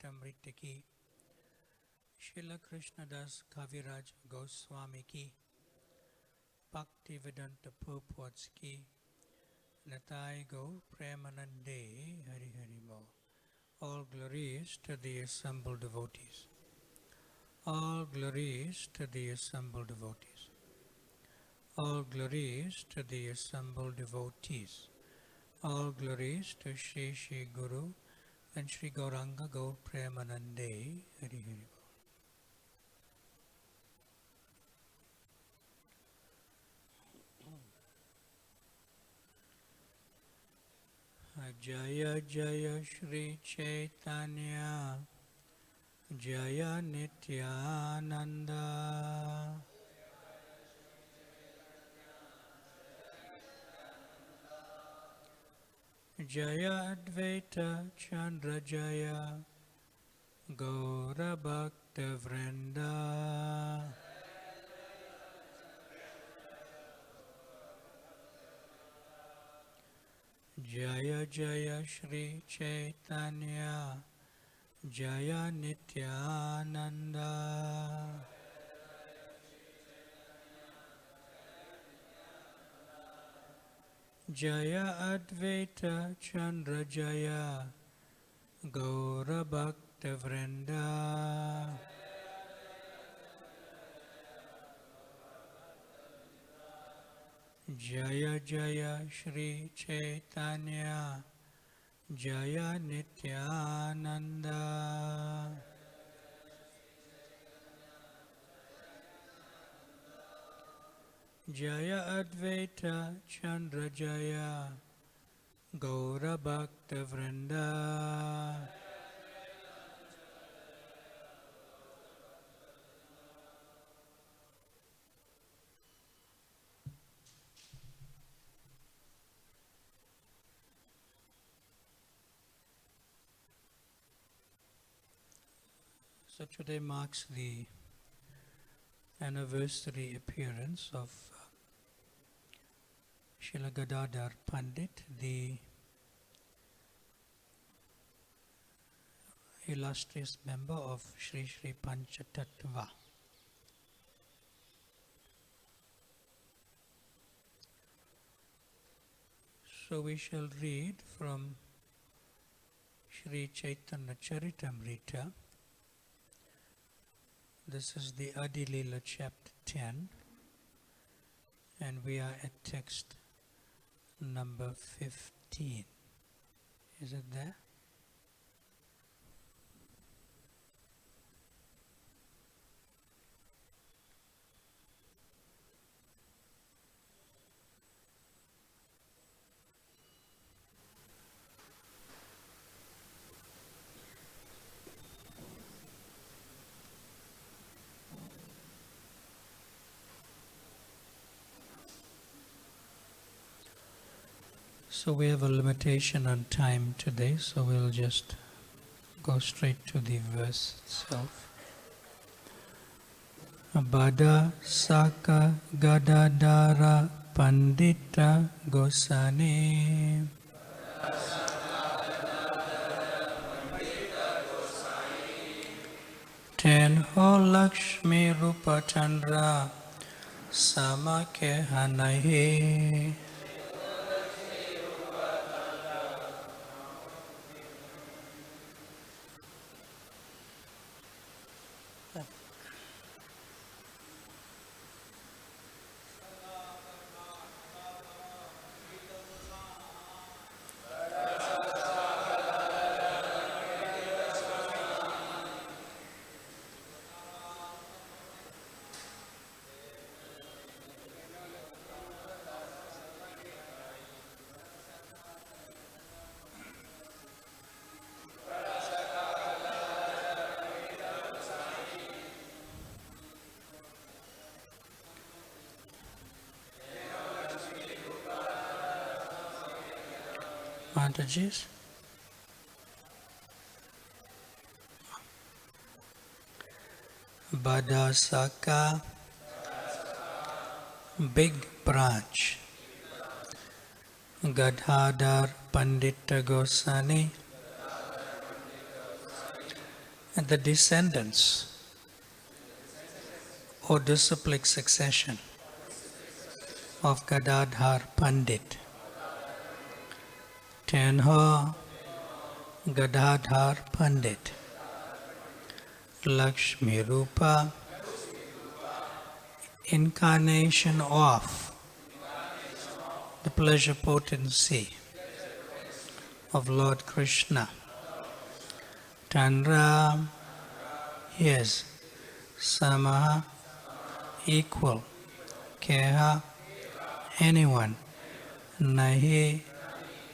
Charitamrita ki, Srila Krishnadas Kaviraj Goswami ki, Bhakti Vedanta Purports ki, Natai Gaur Premanande Hari Hari Bo. All glories to the assembled devotees. All glories to the assembled devotees. All glories to the assembled devotees. All glories to Shri Shri Guru and Shri Gauranga Gaur Premanande Hari Hari Bo. Jaya Jaya Shri Chaitanya Jaya Nityananda Jaya Advaita Chandra Jaya Gaura Bhakta Vrinda Jaya Jaya Shri Chaitanya Jaya Nityananda Jaya Advaita Chandra Jaya Gaura Bhakta Vrinda Jaya Jaya Shri Chaitanya Jaya Nityananda Jaya Advaita Chandra Jaya Gaura Bhakta Vrinda So today marks the anniversary appearance of Srila Gadadhara Pandit, the illustrious member of Sri Sri Panchatattva. So we shall read from Sri Chaitanya Charitamrita. This is the Adi Lila chapter 10, and we are at text number 15. Is it there? So we have a limitation on time today, so we'll just go straight to the verse itself. Bada Saka Gadadhara Pandita Gosani Tenho Lakshmi Rupa Chandra Samake Hanahi Mataji's. Badasaka, big branch. Gadadhara Pandita Gosani, and the descendants or disciplic succession of Gadadhara Pandit. Tenho Gadadhara Pandit, Lakshmi Rupa, incarnation of the pleasure potency of Lord Krishna. Tanra, his, Samaha, equal, Keha, anyone, Nahi,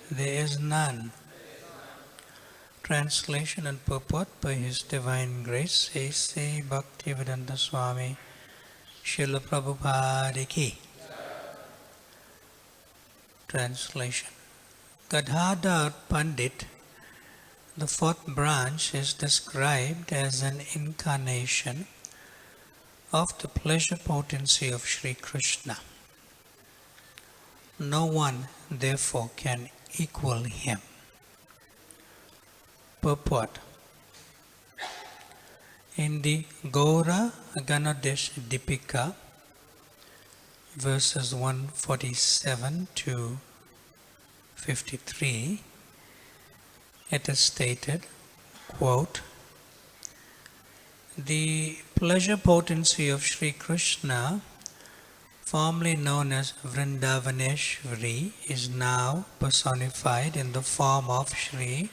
there is none. Translation and purport by His Divine Grace, A.C. Bhaktivedanta Swami, Srila Prabhupada Ki. Translation. Gadadhara Pandit, the fourth branch, is described as an incarnation of the pleasure potency of Sri Krishna. No one, therefore, can equal him. Purport. In the Gaura Ganadesh Dipika, verses 147 to 53, it is stated, quote, the pleasure potency of Sri Krishna, formerly known as Vrindavaneshwari, is now personified in the form of Sri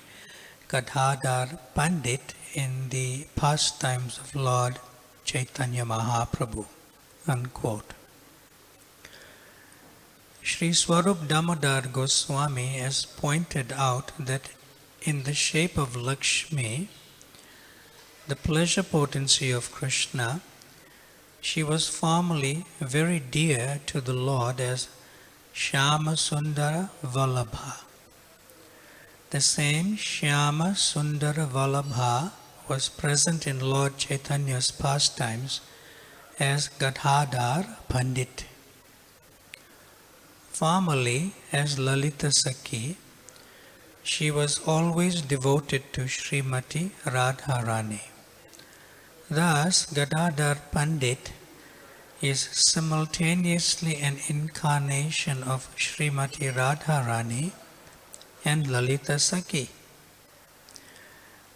Gadadhara Pandit in the Pastimes of Lord Chaitanya Mahaprabhu. Unquote. Sri Swarup Damodar Goswami has pointed out that in the shape of Lakshmi, the pleasure potency of Krishna, she was formerly very dear to the Lord as Shyama Sundara Vallabha. The same Shyama Sundara Vallabha was present in Lord Chaitanya's pastimes as Gadadhara Pandit. Formerly as Lalita Sakhi, she was always devoted to Srimati Radharani. Thus, Gadadhara Pandit is simultaneously an incarnation of Srimati Radharani and Lalita Sakhi.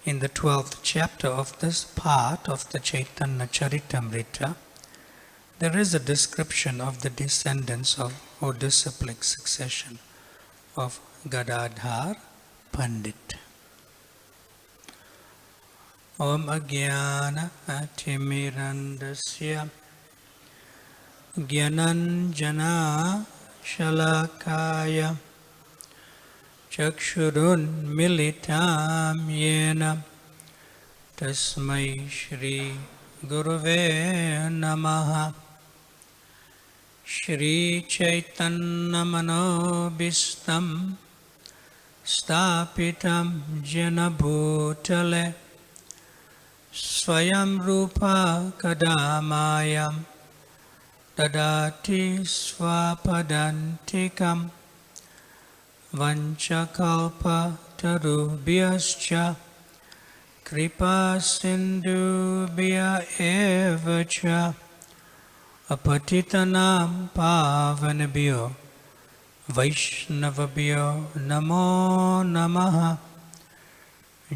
In the 12th chapter of this part of the Chaitanya Charitamrita, there is a description of the descendants of or disciplic succession of Gadadhara Pandit. Om Ajnana Atimirandasya Gyananjana Shalakaya Chakshurun Militam Yena Tasmai Shri Gurave Namaha Shri Chaitanya Manobhistam Stapitam Jena Bhutale Swayam Rupa Kadamayam Dadati Swapadantikam Vanchakalpa Tarubhyascha Kripa Sindhubhya Evacha Apatitanam Pavanabhyo Vaishnavabhyo Namo Namaha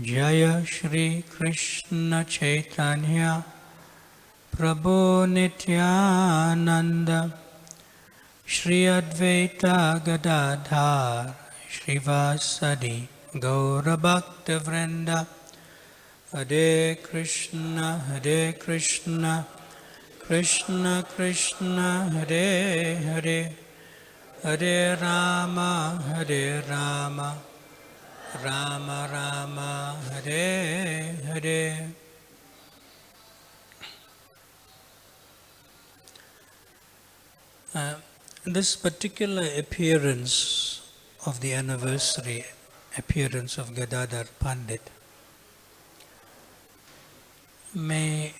Jaya Shri Krishna Chaitanya Prabhu Nityananda Shri Advaita Gadadhar Shrivasadi Gaura Bhakta Vrinda Hare Krishna Krishna Krishna Hare Hare Hare Rama Rama Rama Hare Hare. This particular appearance of the anniversary appearance of Gadadhara Pandit may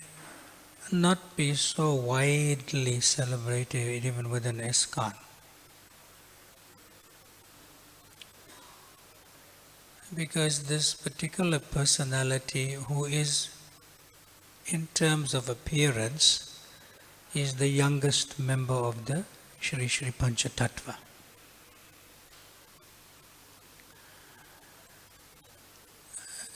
not be so widely celebrated even within ISKCON. Because this particular personality, who is in terms of appearance, is the youngest member of the Shri Shri Panchatattva.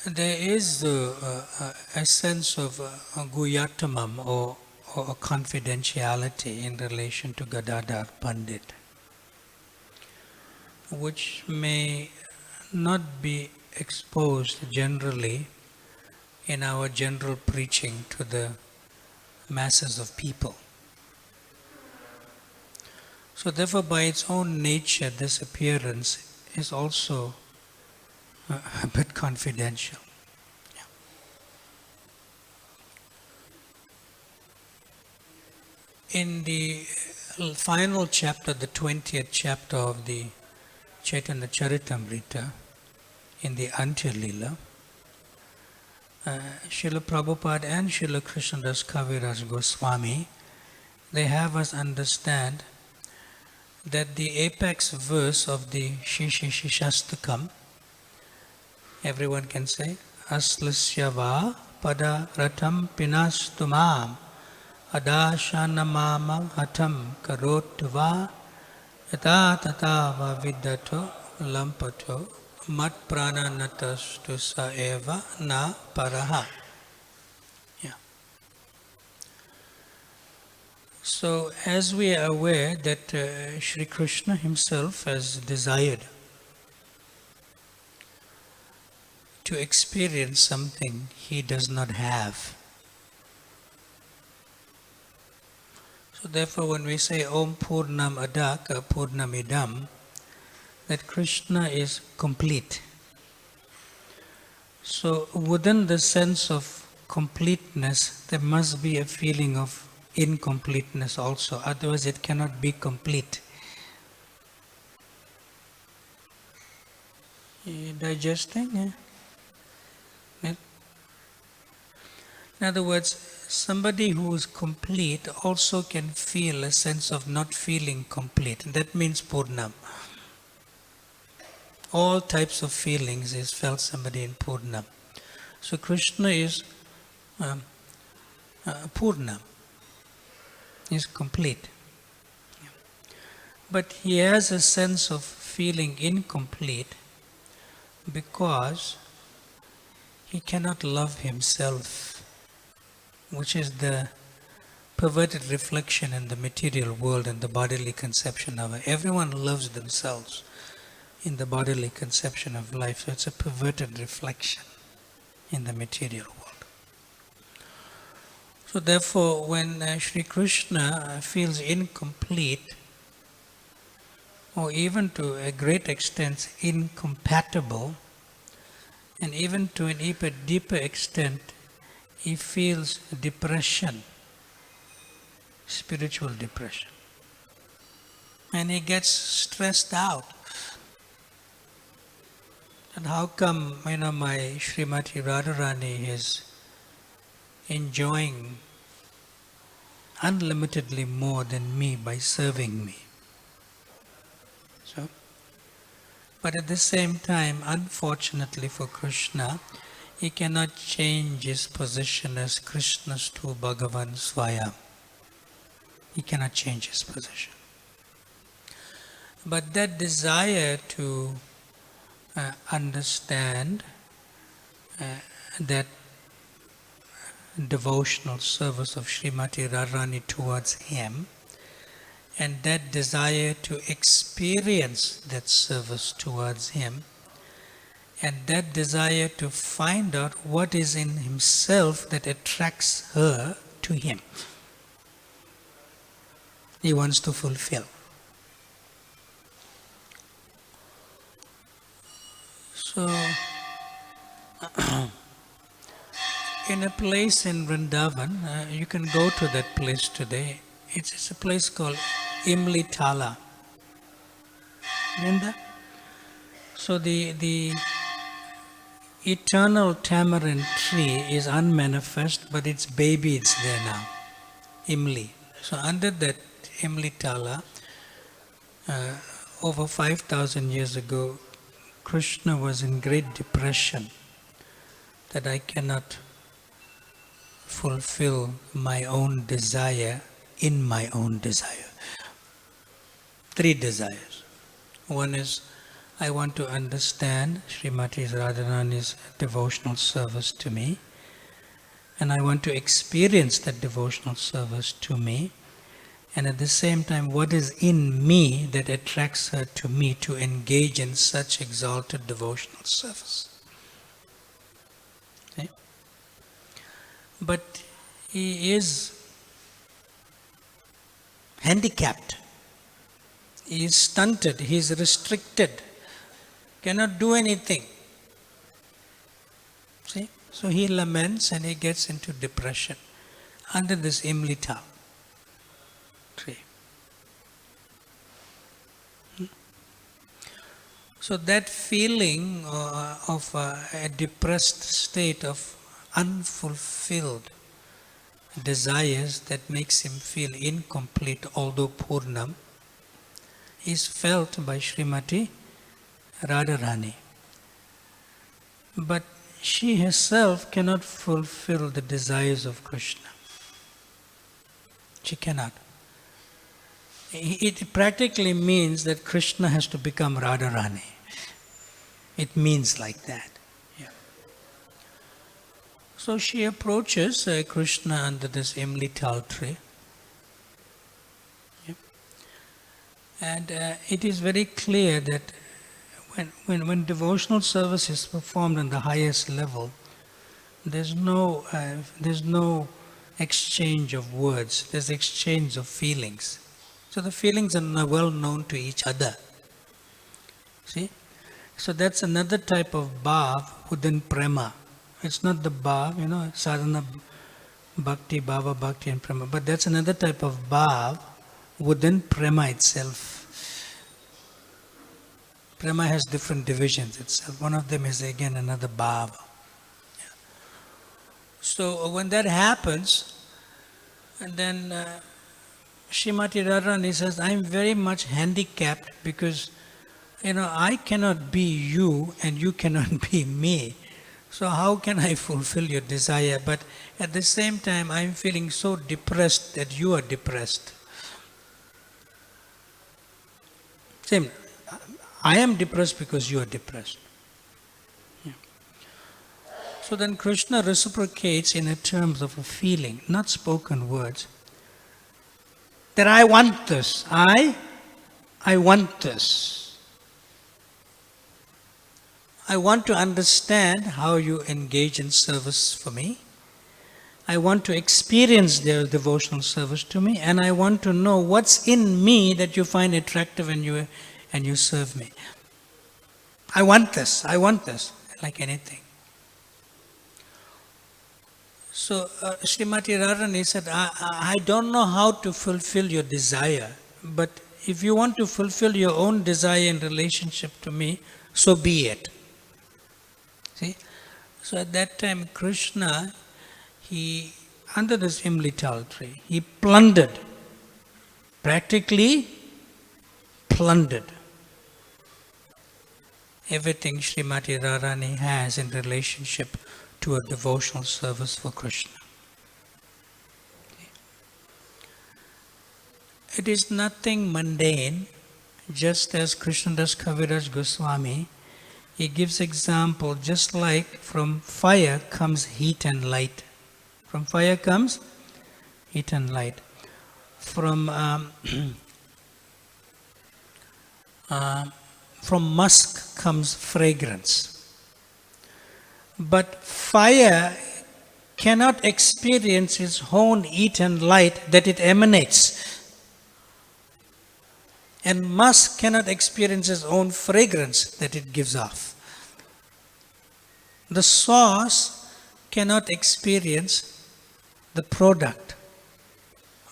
There is a sense of guyatamam or a confidentiality in relation to Gadadhara Pandit, which may not be exposed generally in our general preaching to the masses of people. So therefore, by its own nature, this appearance is also a bit confidential. In the final chapter, the 20th chapter of the Chaitanya Charitamrita, in the Antya-lila, Srila Prabhupada and Srila Krishnadas Kaviraj Goswami, they have us understand that the apex verse of the Shishashastakam, everyone can say, Aslasya va pada ratam pinastumam adashanamama hatam karotva yata tata va vidato lampato mat prananatas sa eva na paraha. Yeah. So as we are aware that Shri Krishna himself has desired to experience something he does not have. So therefore when we say Om Purnam Adaka Purnam Idam, that Krishna is complete. So within the sense of completeness, there must be a feeling of incompleteness also, otherwise it cannot be complete. You digesting? Yeah? In other words, somebody who is complete also can feel a sense of not feeling complete. That means Purnam. All types of feelings is felt somebody in Purnam. So Krishna is Purnam. Is complete. But he has a sense of feeling incomplete because he cannot love himself, which is the perverted reflection in the material world and the bodily conception of it. Everyone loves themselves in the bodily conception of life, so it's a perverted reflection in the material world. So therefore, when Sri Krishna feels incomplete, or even to a great extent incompatible, and even to an even deeper extent, he feels depression, spiritual depression. And he gets stressed out. And how come, my Srimati Radharani is enjoying unlimitedly more than me by serving me? So, but at the same time, unfortunately for Krishna, he cannot change his position as Krishna's tu Bhagavan Swayam. He cannot change his position. But that desire to understand that devotional service of Srimati Radharani towards him, and that desire to experience that service towards him, and that desire to find out what is in himself that attracts her to him, he wants to fulfill. So, in a place in Vrindavan, you can go to that place today. It's a place called Imli Tala. Remember? So the eternal tamarind tree is unmanifest, but its baby is there now, Imli. So under that Imli Tala, over 5,000 years ago, Krishna was in great depression that I cannot fulfill my own desire in my own desire. 3 desires. One is, I want to understand Srimati Radharani's devotional service to me, and I want to experience that devotional service to me, and at the same time, what is in me that attracts her to me to engage in such exalted devotional service. Okay? But he is handicapped, he is stunted, he is restricted, cannot do anything. See? So he laments and he gets into depression under this imlita tree. So that feeling of a depressed state of unfulfilled desires that makes him feel incomplete, although Purnam, is felt by Srimati Radharani. But she herself cannot fulfill the desires of Krishna. She cannot. It practically means that Krishna has to become Radharani. It means like that. Yeah. So she approaches Krishna under this imlital tree. Yeah. And it is very clear that when devotional service is performed on the highest level, there's no exchange of words, there's exchange of feelings. So the feelings are well known to each other. See? So that's another type of bhav within prema. It's not the bhav, sadhana bhakti, bhava bhakti and prema, but that's another type of bhav within prema itself. Prema has different divisions itself. One of them is again another bhav. Yeah. So when that happens, and then Srimati Radharani says, I'm very much handicapped because I cannot be you and you cannot be me. So how can I fulfill your desire? But at the same time, I'm feeling so depressed that you are depressed. Same. I am depressed because you are depressed. Yeah. So then Krishna reciprocates in terms of a feeling, not spoken words. That I want this. I want this. I want to understand how you engage in service for me. I want to experience their devotional service to me, and I want to know what's in me that you find attractive and you serve me. I want this, like anything. So Srimati Radharani said, I don't know how to fulfill your desire, but if you want to fulfill your own desire in relationship to me, so be it. See? So at that time, Krishna, under this imlital tree, he practically plundered everything Srimati Radharani has in relationship to a devotional service for Krishna. It is nothing mundane, just as Krishnadas Kaviraj Goswami, he gives example, just like from fire comes heat and light. From fire comes heat and light. From musk comes fragrance. But fire cannot experience its own heat and light that it emanates. And musk cannot experience its own fragrance that it gives off. The sauce cannot experience the product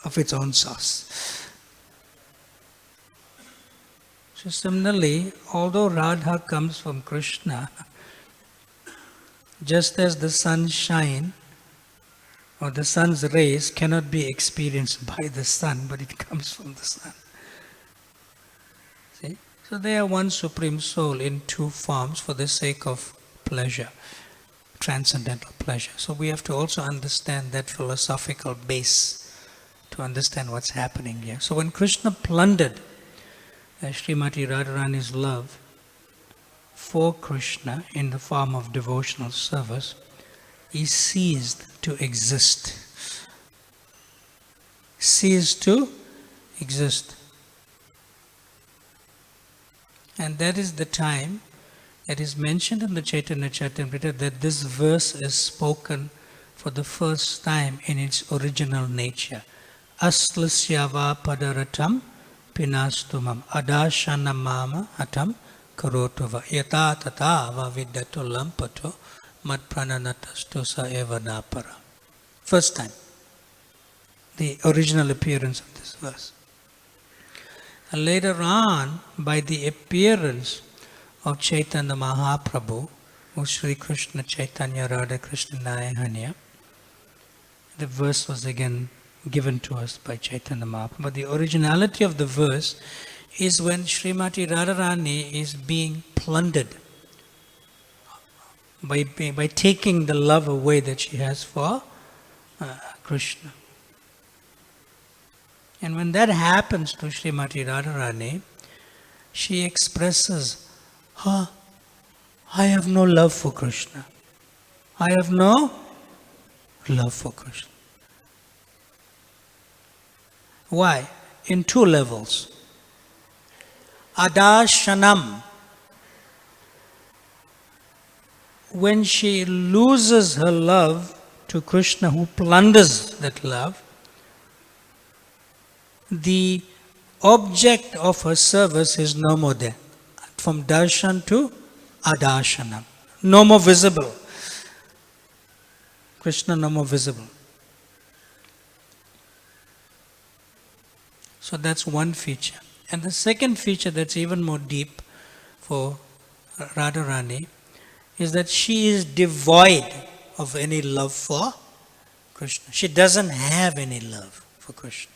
of its own sauce. So similarly, although Radha comes from Krishna, just as the sunshine or the sun's rays cannot be experienced by the sun, but it comes from the sun. See? So they are one supreme soul in two forms for the sake of pleasure. transcendental pleasure. So we have to also understand that philosophical base to understand what's happening here. So when Krishna plundered Srimati Radharani's love for Krishna in the form of devotional service, he ceased to exist. Ceased to exist. And that is the time that is mentioned in the Chaitanya Charitamrita that this verse is spoken for the first time in its original nature. Aslasyava padaratam pinastumam adashana mama atam karotava yata tata vavidatu lampato matprananatastu sa eva napara. First time, the original appearance of this verse. And later on, by the appearance of Chaitanya Mahaprabhu, who Sri Krishna Chaitanya Radha Krishna Nayahanya, the verse was again given to us by Chaitanya Mahaprabhu. But the originality of the verse is when Srimati Radharani is being plundered by taking the love away that she has for Krishna. And when that happens to Srimati Radharani, she expresses, I have no love for Krishna. I have no love for Krishna. Why? In two levels. Adashanam. When she loses her love to Krishna, who plunders that love, the object of her service is no more there. From darshan to adashanam. No more visible. Krishna no more visible. So that's one feature. And the second feature that's even more deep for Radharani is that she is devoid of any love for Krishna. She doesn't have any love for Krishna.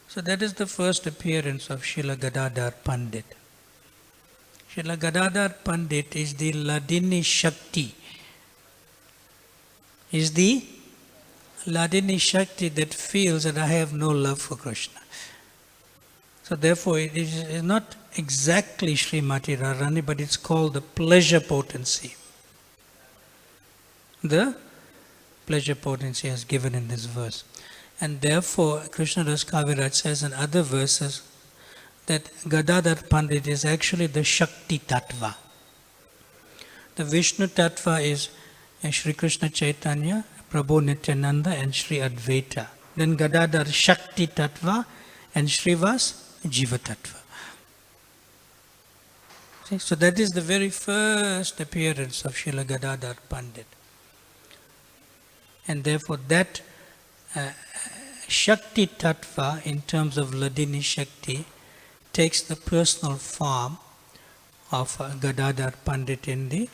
So that is the first appearance of Srila Gadadhara Pandit. Srila Gadadhara Pandit is the Ladini Shakti. Is the Ladini Shakti that feels that I have no love for Krishna. So therefore it is not exactly Srimati Radharani, but it's called the pleasure potency. The pleasure potency is given in this verse. And therefore, Krishna Das Kaviraj says in other verses that Gadadhara Pandit is actually the Shakti Tattva. The Vishnu Tattva is Sri Krishna Chaitanya, Prabhu Nityananda and Sri Advaita. Then Gadadhara Shakti Tattva and Srivas Jiva Tattva. See? So that is the very first appearance of Srila Gadadhara Pandit. And therefore that Shakti Tattva in terms of Ladini Shakti takes the personal form of Gadadhara Pandit in the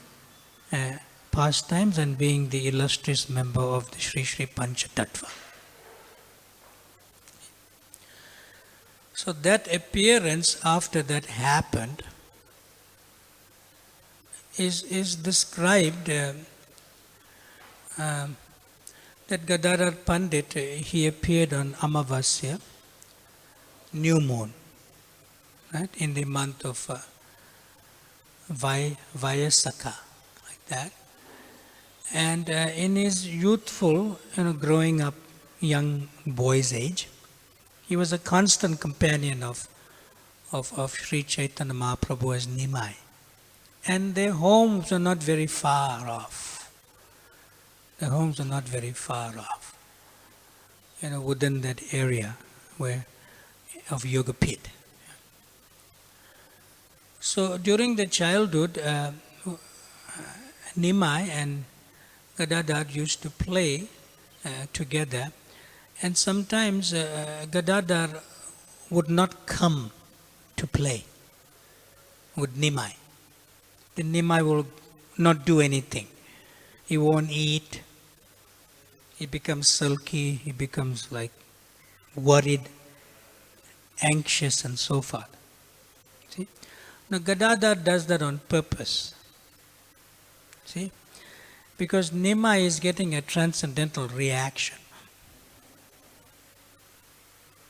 Pastimes and being the illustrious member of the Sri Sri Pancha Tattva. So that appearance after that happened is described that Gadadhara Pandit, he appeared on Amavasya, new moon, right, in the month of Vayasakha, like that. And in his youthful, growing up young boy's age, he was a constant companion of Sri Chaitanya Mahaprabhu as Nimai. And their homes are not very far off. The homes are not very far off, within that area of Yoga Pit. So during the childhood, Nimai and Gadadhar used to play together, and sometimes Gadadhar would not come to play with Nimai. The Nimai will not do anything. He won't eat. He becomes sulky. He becomes like worried, anxious, and so forth. See? Now Gadadhar does that on purpose. See? Because Nimai is getting a transcendental reaction.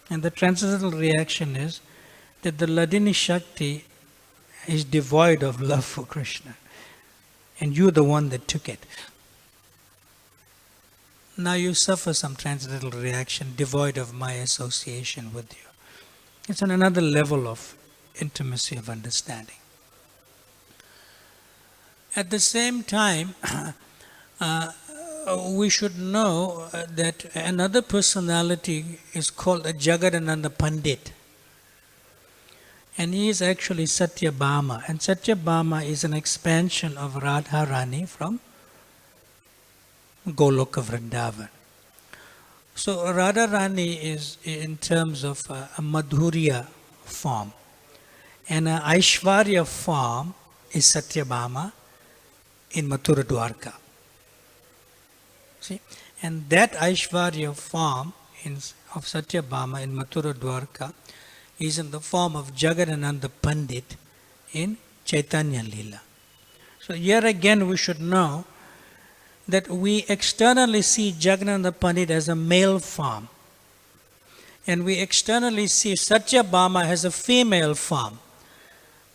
And the transcendental reaction is that the Ladini Shakti is devoid of love for Krishna. And you're the one that took it. Now you suffer some transcendental reaction devoid of my association with you. It's on another level of intimacy of understanding. At the same time, we should know that another personality is called a Jagadananda Pandit. And he is actually Satyabhama. And Satyabhama is an expansion of Radharani from Goloka Vrindavan. So Radharani is in terms of a Madhurya form. And an Aishwarya form is Satyabhama in Mathura Dwarka. See? And that Aishwarya form of Satyabhama in Mathura Dwarka is in the form of Jagadananda Pandit in Chaitanya Leela. So here again we should know that we externally see Jagadananda Pandit as a male form. And we externally see Satyabhama as a female form.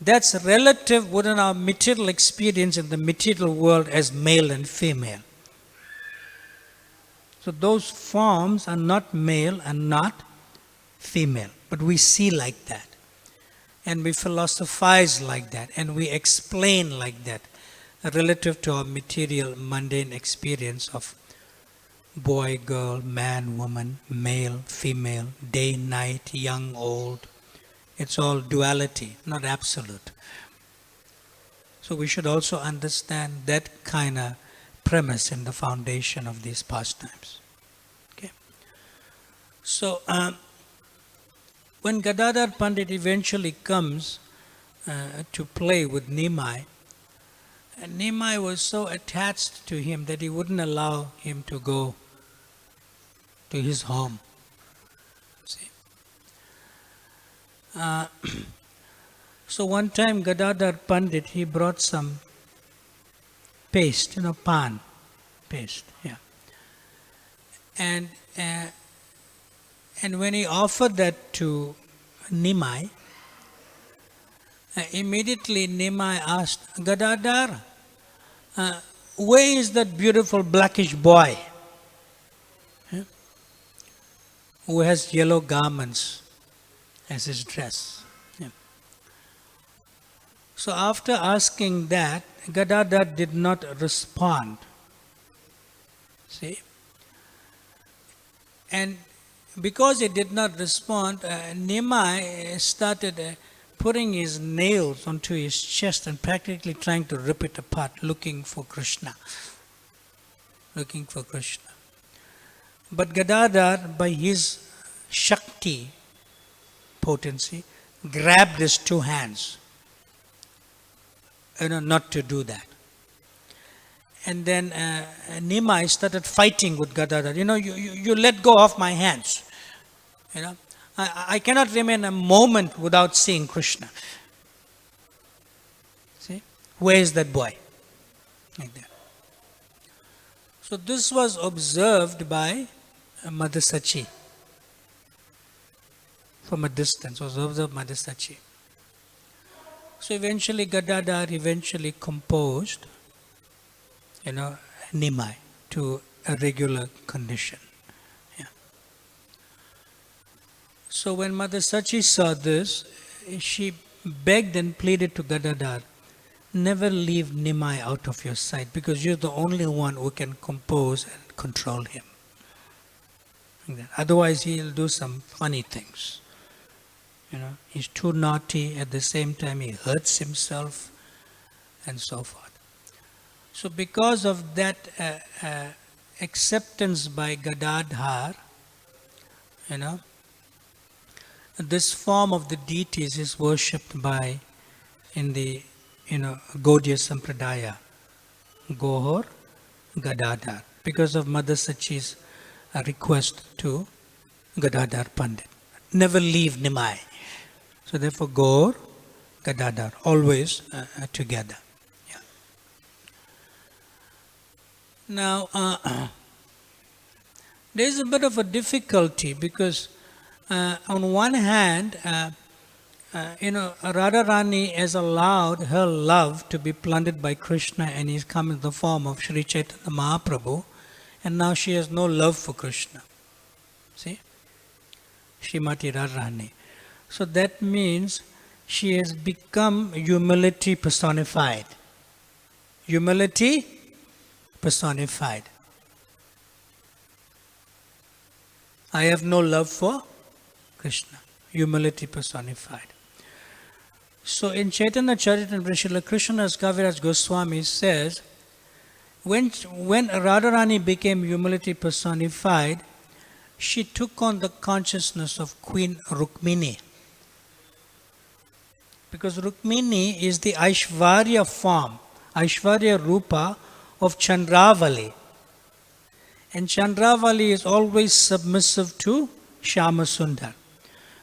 That's relative within our material experience in the material world as male and female. So those forms are not male and not female, but we see like that. And we philosophize like that, and we explain like that, relative to our material mundane experience of boy, girl, man, woman, male, female, day, night, young, old. It's all duality, not absolute. So we should also understand that kind of premise in the foundation of these pastimes. Okay. So when Gadadhara Pandit eventually comes to play with Nimai, and Nimai was so attached to him that he wouldn't allow him to go to his home. See? So one time Gadadhara Pandit, he brought some paste, pan paste, yeah. And when he offered that to Nimai, immediately Nimai asked, Gadadhara, where is that beautiful blackish boy who has yellow garments as his dress? Yeah. So after asking that, Gadadhara did not respond. See? And because he did not respond, Nimai started putting his nails onto his chest and practically trying to rip it apart, looking for Krishna. Looking for Krishna. But Gadadhara, by his Shakti potency, grabbed his two hands. Not to do that. And then Nimai started fighting with Gadadhara. You let go of my hands. I cannot remain a moment without seeing Krishna. See? Where is that boy? Like that. So this was observed by Mother Sachi. From a distance, was observed by Mother Sachi. So eventually Gadadhara composed, Nimai to a regular condition. Yeah. So when Mother Sachi saw this, she begged and pleaded to Gadadhara, never leave Nimai out of your sight because you're the only one who can compose and control him. Otherwise he'll do some funny things. He's too naughty, at the same time he hurts himself and so forth. So because of that acceptance by Gadadhara, this form of the deities is worshipped by in the Gaudiya Sampradaya, Gohor, Gadadhara, because of Mother Sachi's request to Gadadhara Pandit. Never leave Nimai. So therefore Gaur, Gadadhara, always together. Yeah. Now, there is a bit of a difficulty because on one hand, Radharani has allowed her love to be plundered by Krishna and he's come in the form of Sri Chaitanya Mahaprabhu, and now she has no love for Krishna. See? Srimati Radharani. So that means she has become humility personified. Humility personified. I have no love for Krishna. Humility personified. So in Chaitanya Charitamrita, Srila Krishnadas Kaviraj Goswami says, when Radharani became humility personified, she took on the consciousness of Queen Rukmini. Because Rukmini is the Aishvarya form, Aishvarya Rupa of Chandravali. And Chandravali is always submissive to Shyamasundar.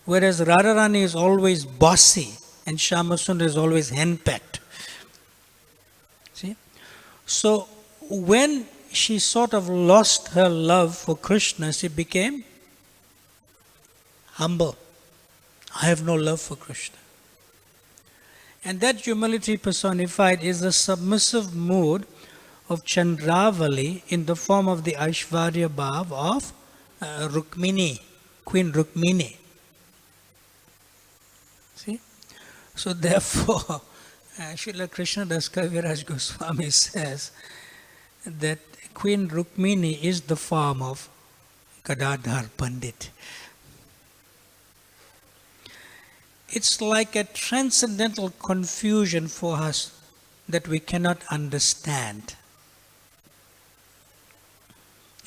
Whereas Radharani is always bossy and Shyamasundar is always henpecked. See? So when she sort of lost her love for Krishna, she became humble. I have no love for Krishna. And that humility personified is the submissive mood of Chandravali in the form of the Aishvarya Bhav of Rukmini, Queen Rukmini. See? So therefore, Srila Krishnadas Kaviraj Goswami says that Queen Rukmini is the form of Gadadhara Pandit. It's like a transcendental confusion for us that we cannot understand.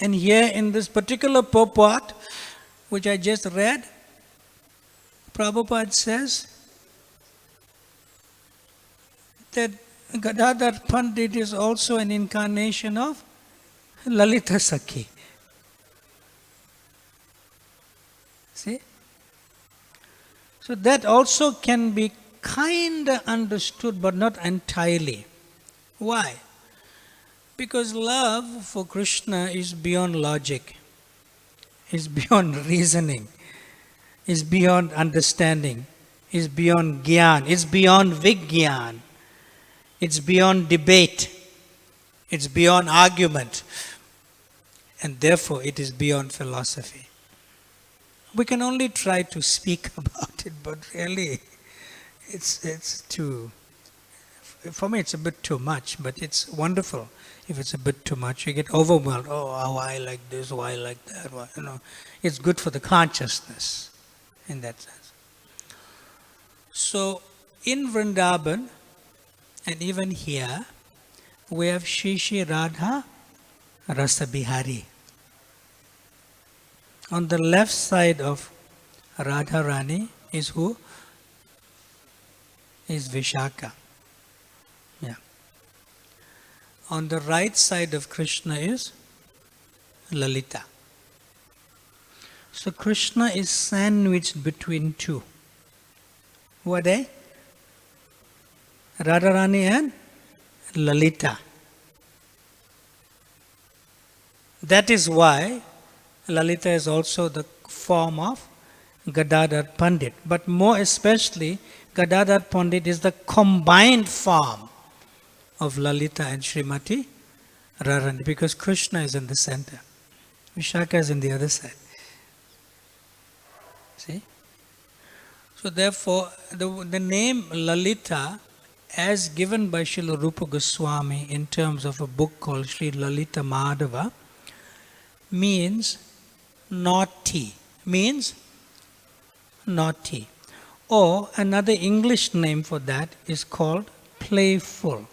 And here in this particular purport, which I just read, Prabhupada says that Gadadhar Pandit is also an incarnation of Lalita Sakhi. See? So that also can be kind of understood but not entirely. Why? Because love for Krishna is beyond logic, is beyond reasoning, is beyond understanding, is beyond gyan, it's beyond vigyan, it's beyond debate, it's beyond argument, and therefore it is beyond philosophy. We can only try to speak about it, but really it's too, for me it's a bit too much, but it's wonderful. If it's a bit too much, you get overwhelmed. Oh, how I like this, why I like that. Why, it's good for the consciousness in that sense. So in Vrindavan and even here, we have Shri Radha Rasa Bihari. On the left side of Radharani is who? Is Vishaka. Yeah. On the right side of Krishna is Lalita. So Krishna is sandwiched between two. Who are they? Radharani and Lalita. That is why Lalita is also the form of Gadadhar Pandit. But more especially, Gadadhar Pandit is the combined form of Lalita and Srimati Radharani, because Krishna is in the center. Vishaka is in the other side. See? So therefore, the name Lalita, as given by Srila Rupa Goswami in terms of a book called Sri Lalita Madhava, means naughty. Means naughty. Or another English name for that is called playful.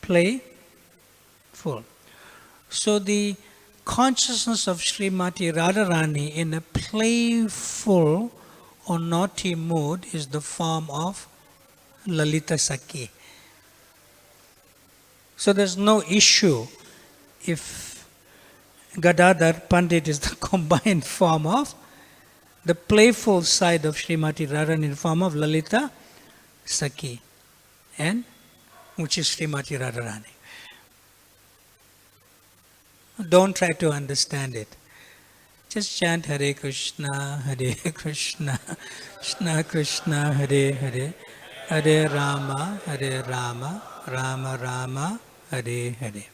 Playful. So the consciousness of Srimati Radharani in a playful or naughty mood is the form of Lalita Sakhi. So there's no issue if Gadadhar Pandit is the combined form of the playful side of Srimati Radharani in the form of Lalita Sakhi, and which is Srimati Radharani. Don't try to understand it. Just chant Hare Krishna, Krishna Krishna, Hare Hare, Hare Rama, Rama Rama, Hare Hare.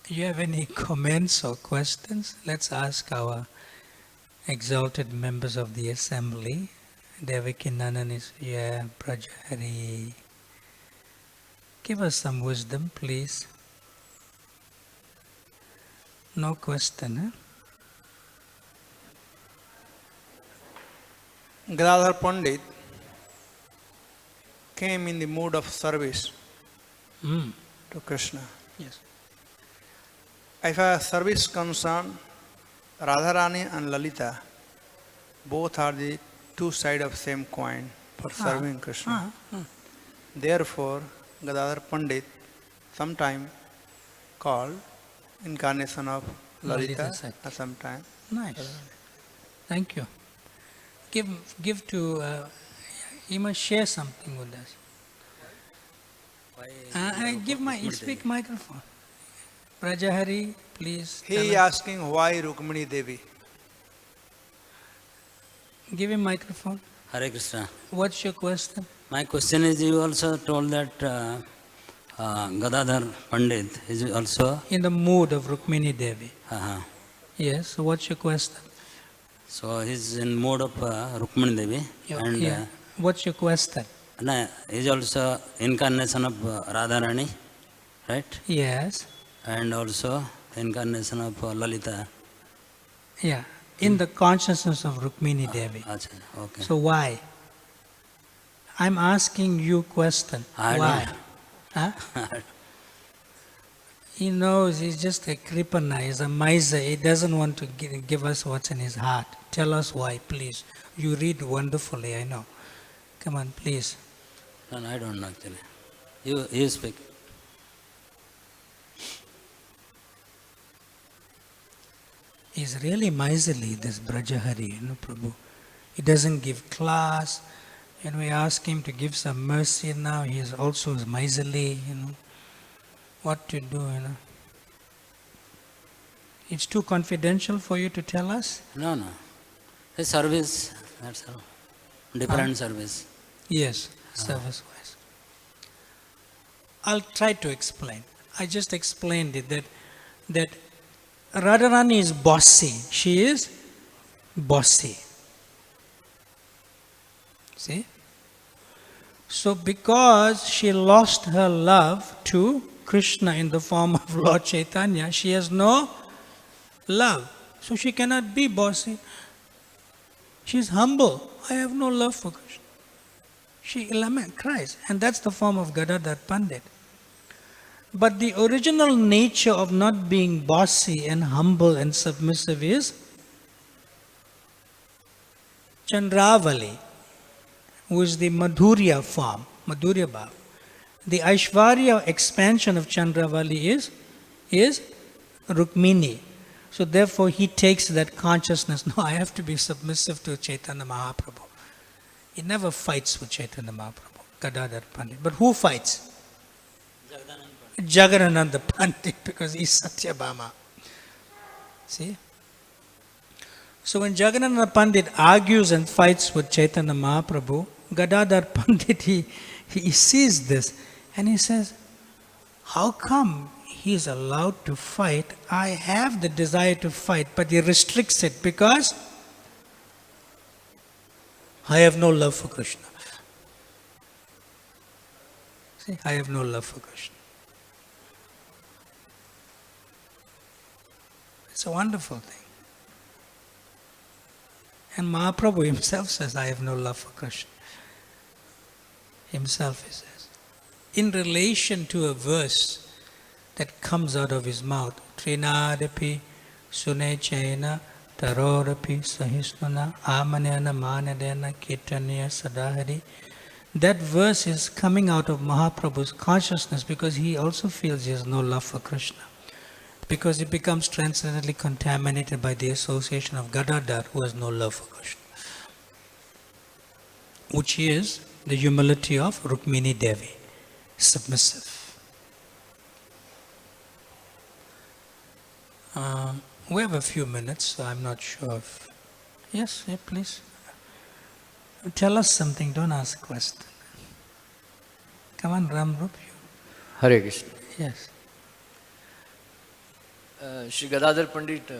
Do you have any comments or questions? Let's ask our exalted members of the assembly. Devakinandan is here, Brajahari. Give us some wisdom, please. No question, huh? Gadadhara Pandit came in the mood of service to Krishna. Yes. As far as service concerned, Radharani and Lalita both are the two sides of same coin for serving Krishna. Therefore, Gadadhara Pandit sometime called incarnation of Lalita at some time. Nice. Thank you. Give to, you must share something with us. Speak microphone. Brajahari, please. He is asking why Rukmini Devi. Give him microphone. Hare Krishna. What's your question? My question is, you also told that Gadadhar Pandit is also in the mood of Rukmini Devi. Yes, so what's your question? So he's in mood of Rukmini Devi. And what's your question? He's also incarnation of Radharani, right? Yes. And also incarnation of Lalita. Yeah, in the consciousness of Rukmini Devi. Okay. So why? I'm asking you question. Why? Huh? He knows he's just a kripana, he's a miser. He doesn't want to give us what's in his heart. Tell us why, please. You read wonderfully, I know. Come on, please. No, I don't know actually. You speak. He's really miserly, this Brajahari, Prabhu. He doesn't give class. And we ask him to give some mercy now. He is also miserly, What to do, It's too confidential for you to tell us? No. The service, that's all. Different service. Yes, service-wise. I'll try to explain. I just explained it that Radharani is bossy. She is bossy. See? So because she lost her love to Krishna in the form of Lord Chaitanya, she has no love. So she cannot be bossy. She is humble. I have no love for Krishna. She cries. And that's the form of Gadadhar Pandit. But the original nature of not being bossy and humble and submissive is Chandravali, who is the Madhurya form, Madhurya Bhav. The Aishwarya expansion of Chandravali is Rukmini. So therefore he takes that consciousness, no, I have to be submissive to Chaitanya Mahaprabhu. He never fights with Chaitanya Mahaprabhu, Gadadhar Pandit. But who fights? Jagadananda Pandit, because he's Satyabhama. See? So when Jagadananda Pandit argues and fights with Chaitanya Mahaprabhu, Gadadhar Pandit, he sees this and he says, how come he is allowed to fight? I have the desire to fight, but he restricts it because I have no love for Krishna. See, I have no love for Krishna. It's a wonderful thing. And Mahaprabhu himself says, I have no love for Krishna. Himself he says. In relation to a verse that comes out of his mouth, Trinadapi Sunechena Tarorapi Sahisnuna Amanena Manadena Kirtanya Sadahari. That verse is coming out of Mahaprabhu's consciousness because he also feels he has no love for Krishna. Because it becomes transcendently contaminated by the association of Gadadhar, who has no love for Krishna. Which is the humility of Rukmini Devi, submissive. We have a few minutes, so I'm not sure if... Yes, yeah, please. Tell us something, don't ask a question. Come on, Ramrup. Hare Krishna. Yes. Shri Gadadhara Pandit,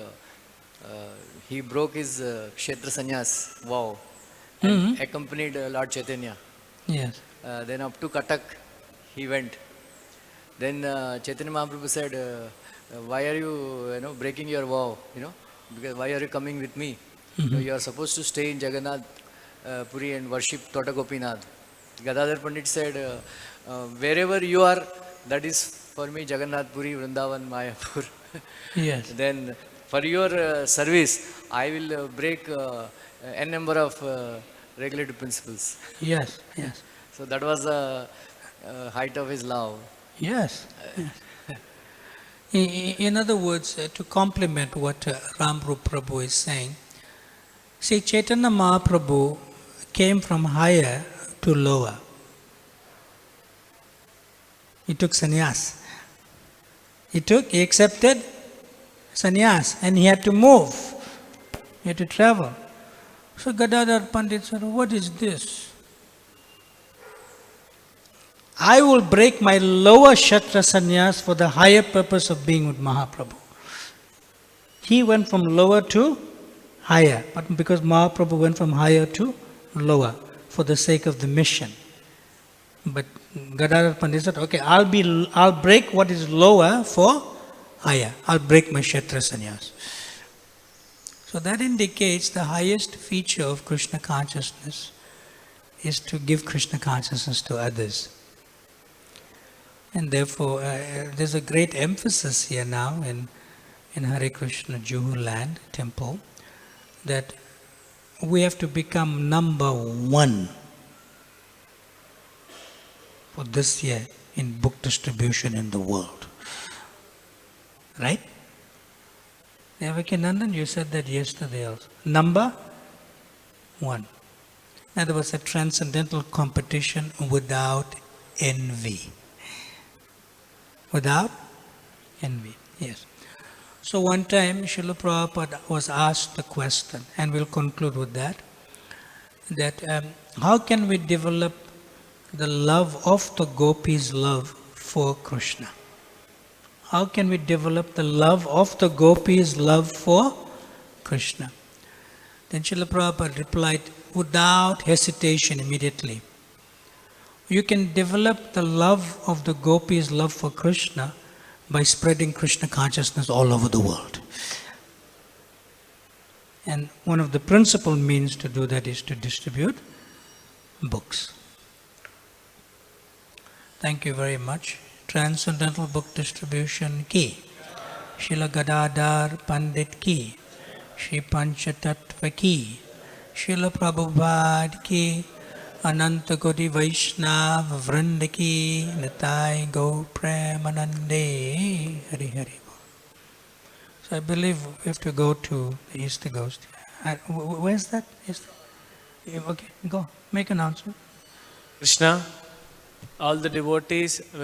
he broke his Kshetra Sannyas vow and accompanied Lord Chaitanya. Yes. Then up to Katak he went. Then Chaitanya Mahaprabhu said, why are you, breaking your vow? Because why are you coming with me? You are supposed to stay in Jagannath Puri and worship Tota Gopinath. Gadadhar Pandit said, wherever you are, that is for me Jagannath Puri, Vrindavan, Mayapur. Yes. Then for your service, I will break n number of regulative principles. Yes. Yes. So that was the height of his love. Yes. Yes. In other words, to complement what Ramrup Prabhu is saying, see, Chaitanya Mahaprabhu came from higher to lower. He took sannyas. He accepted sannyas, and he had to move. He had to travel. So Gadadhar Pandit said, what is this? I will break my lower Kshetra sannyas for the higher purpose of being with Mahaprabhu. He went from lower to higher, but because Mahaprabhu went from higher to lower for the sake of the mission. But Gadadhar Pandit said, okay, I'll break what is lower for higher. I'll break my Kshetra sannyas. So that indicates the highest feature of Krishna consciousness is to give Krishna consciousness to others. And therefore, there's a great emphasis here now in Hare Krishna Juhu land, temple, that we have to become number one for this year in book distribution in the world. Right? Devakinandan, you said that yesterday also. Number one. In other words, a transcendental competition without envy. Without envy, yes. So one time, Srila Prabhupada was asked a question, and we'll conclude with that how can we develop the love of the gopis' love for Krishna? How can we develop the love of the gopis' love for Krishna? Then Srila Prabhupada replied without hesitation immediately. You can develop the love of the gopis' love for Krishna by spreading Krishna consciousness all over the world. And one of the principal means to do that is to distribute books. Thank you very much. Transcendental Book Distribution Ki, Srila Gadadhara Pandit Ki, Shri Panchatattva Ki, Srila Prabhupada Ki, Ananta Koti Vaishnav Vrinda Ki, Nitai Go Premanande, Hari Hari. So I believe we have to go to the East Coast. Where's that? Okay, go. Make an announcement. Krishna, all the devotees will